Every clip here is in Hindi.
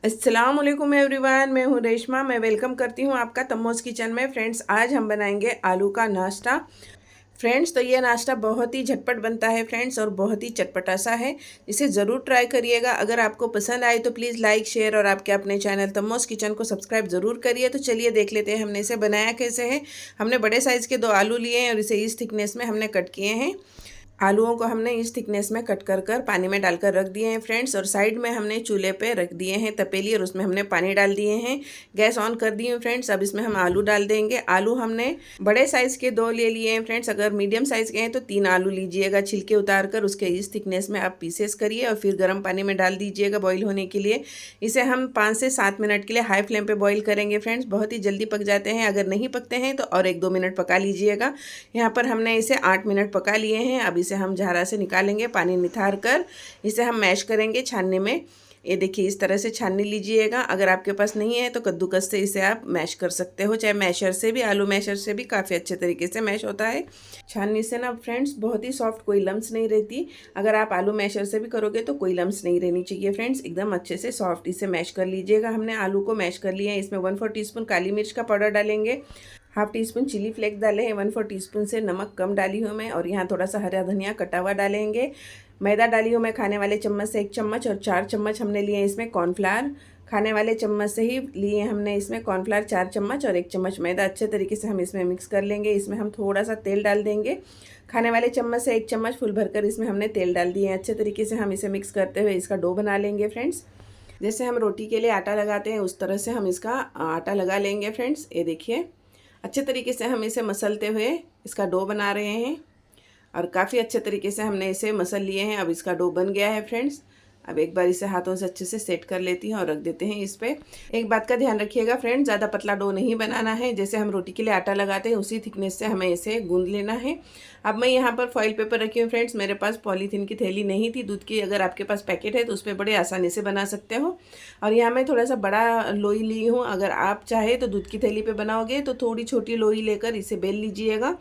अस्सलाम वालेकुम एवरीवन, मैं हूँ रेशमा। मैं वेलकम करती हूँ आपका तम्मोज़ किचन में। फ्रेंड्स, आज हम बनाएंगे आलू का नाश्ता। फ्रेंड्स, तो ये नाश्ता बहुत ही झटपट बनता है फ्रेंड्स, और बहुत ही चटपटा सा है। इसे ज़रूर ट्राई करिएगा। अगर आपको पसंद आए तो प्लीज़ लाइक, शेयर और आपके अपने चैनल तम्मोज़ किचन को सब्सक्राइब ज़रूर करिए। तो चलिए देख लेते हैं हमने इसे बनाया कैसे है। हमने बड़े साइज़ के 2 आलू लिए हैं और इसे इस थिकनेस में हमने कट किए हैं। आलूओं को हमने इस थिकनेस में कट कर कर पानी में डालकर रख दिए हैं फ्रेंड्स, और साइड में हमने चूल्हे पे रख दिए हैं तपेली, और उसमें हमने पानी डाल दिए हैं। गैस ऑन कर दी है फ्रेंड्स। अब इसमें हम आलू डाल देंगे। आलू हमने बड़े साइज़ के 2 ले लिए हैं फ्रेंड्स। अगर मीडियम साइज़ के हैं तो 3 आलू लीजिएगा। छिलके उतार कर उसके इस थिकनेस में आप पीसेस करिए और फिर गर्म पानी में डाल दीजिएगा बॉईल होने के लिए। इसे हम 5 से 7 मिनट के लिए हाई फ्लेम पे बॉईल करेंगे फ्रेंड्स। बहुत ही जल्दी पक जाते हैं। अगर नहीं पकते हैं तो और 1-2 मिनट पका लीजिएगा। यहाँ पर हमने इसे 8 मिनट पका लिए हैं। अब इसे हम झारा से निकालेंगे, पानी निथार कर इसे हम मैश करेंगे छानने में। ये देखिए, इस तरह से छाननी लीजिएगा। अगर आपके पास नहीं है तो कद्दूकस से इसे आप मैश कर सकते हो, चाहे मैशर से भी, आलू मैशर से भी काफ़ी अच्छे तरीके से मैश होता है। छाननी से ना फ्रेंड्स बहुत ही सॉफ्ट, कोई लम्स नहीं रहती। अगर आप आलू मैशर से भी करोगे तो कोई लम्स नहीं रहनी चाहिए फ्रेंड्स, एकदम अच्छे से सॉफ्ट इसे मैश कर लीजिएगा। हमने आलू को मैश कर लिया है। इसमें 1/4 टीस्पून काली मिर्च का पाउडर डालेंगे, 1/2 टीस्पून चिली फ्लेक्स डाले हैं, 1/4 टीस्पून से नमक कम डाली हूँ मैं, और यहाँ थोड़ा सा हरा धनिया कटा हुआ डालेंगे। मैदा डाली हूँ मैं खाने वाले चम्मच से 1 चम्मच, और 4 चम्मच हमने लिए हैं इसमें कॉर्नफ्लावर। खाने वाले चम्मच से ही लिए हमने इसमें कॉर्नफ्लावर 4 चम्मच और 1 चम्मच मैदा। अच्छे तरीके से हम इसमें मिक्स कर लेंगे। इसमें हम थोड़ा सा तेल डाल देंगे। खाने वाले चम्मच से 1 चम्मच फुल भरकर इसमें हमने तेल डाल दिए हैं। अच्छे तरीके से हम इसे मिक्स करते हुए इसका डो बना लेंगे फ्रेंड्स। जैसे हम रोटी के लिए आटा लगाते हैं उस तरह से हम इसका आटा लगा लेंगे फ्रेंड्स। ये देखिए, अच्छे तरीके से हम इसे मसलते हुए इसका डो बना रहे हैं, और काफ़ी अच्छे तरीके से हमने इसे मसल लिए हैं। अब इसका डो बन गया है फ्रेंड्स। अब एक बार इसे हाथों से अच्छे से सेट कर लेती हैं और रख देते हैं इस पे। एक बात का ध्यान रखिएगा फ्रेंड्स, ज़्यादा पतला डो नहीं बनाना है। जैसे हम रोटी के लिए आटा लगाते हैं उसी थिकनेस से हमें इसे गूंद लेना है। अब मैं यहाँ पर फॉइल पेपर रखी हूँ फ्रेंड्स। मेरे पास पॉलीथीन की थैली नहीं थी दूध की। अगर आपके पास पैकेट है तो उस पर बड़े आसानी से बना सकते हो। और यहाँ मैं थोड़ा सा बड़ा लोई ली हूँ। अगर आप चाहे तो दूध की थैली पे बनाओगे तो थोड़ी छोटी लोई लेकर इसे बेल लीजिएगा।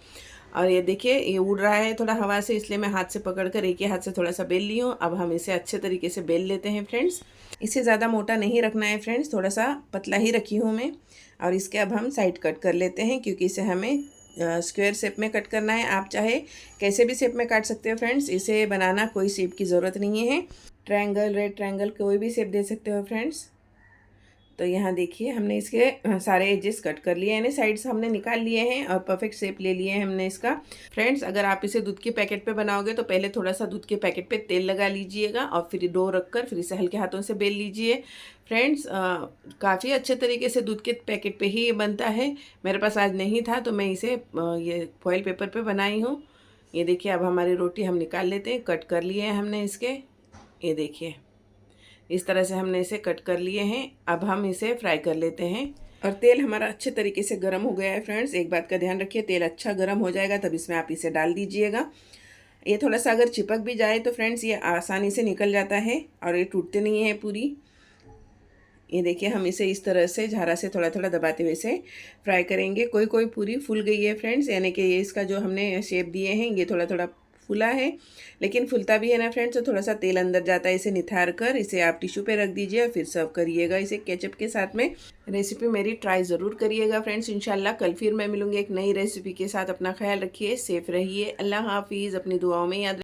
और ये देखिए, ये उड़ रहा है थोड़ा हवा से, इसलिए मैं हाथ से पकड़कर एक ही हाथ से थोड़ा सा बेल ली हूँ। अब हम इसे अच्छे तरीके से बेल लेते हैं फ्रेंड्स। इसे ज़्यादा मोटा नहीं रखना है फ्रेंड्स, थोड़ा सा पतला ही रखी हूँ मैं। और इसके अब हम साइड कट कर लेते हैं, क्योंकि इसे हमें स्क्वायर शेप में कट करना है। आप चाहे कैसे भी शेप में काट सकते हो फ्रेंड्स। इसे बनाना कोई शेप की ज़रूरत नहीं है। ट्रायंगल, रेड ट्रायंगल, कोई भी शेप दे सकते हो फ्रेंड्स। तो यहाँ देखिए, हमने इसके सारे एजेस कट कर लिए, यानी साइड्स हमने निकाल लिए हैं और परफेक्ट शेप ले लिए हैं हमने इसका। फ्रेंड्स, अगर आप इसे दूध के पैकेट पे बनाओगे तो पहले थोड़ा सा दूध के पैकेट पे तेल लगा लीजिएगा, और फिर डो रखकर फिर इसे हल्के हाथों से बेल लीजिए फ्रेंड्स। काफ़ी अच्छे तरीके से दूध के पैकेट पे ही ये बनता है। मेरे पास आज नहीं था तो मैं इसे ये फॉइल पेपर पे बनाई हूँ। ये देखिए, अब हमारी रोटी हम निकाल लेते हैं। कट कर लिए हैं हमने इसके, ये देखिए इस तरह से हमने इसे कट कर लिए हैं। अब हम इसे फ्राई कर लेते हैं। और तेल हमारा अच्छे तरीके से गर्म हो गया है फ्रेंड्स। एक बात का ध्यान रखिए, तेल अच्छा गर्म हो जाएगा तब इसमें आप इसे डाल दीजिएगा। ये थोड़ा सा अगर चिपक भी जाए तो फ्रेंड्स ये आसानी से निकल जाता है और ये टूटते नहीं है पूरी। ये देखिए, हम इसे इस तरह से झारा से थोड़ा थोड़ा दबाते हुए इसे फ्राई करेंगे। कोई कोई पूरी फूल गई है फ्रेंड्स, यानी कि ये इसका जो हमने शेप दिए हैं ये थोड़ा थोड़ा फूला है। लेकिन फुलता भी है ना फ्रेंड्स, तो थोड़ा सा तेल अंदर जाता है। इसे निथार कर इसे आप टिश्यू पे रख दीजिए और फिर सर्व करिएगा इसे केचप के साथ में। रेसिपी मेरी ट्राई ज़रूर करिएगा फ्रेंड्स। इंशाल्लाह कल फिर मैं मिलूँगी एक नई रेसिपी के साथ। अपना ख्याल रखिए, सेफ रहिए। अल्लाह हाफिज़। अपनी दुआओं में याद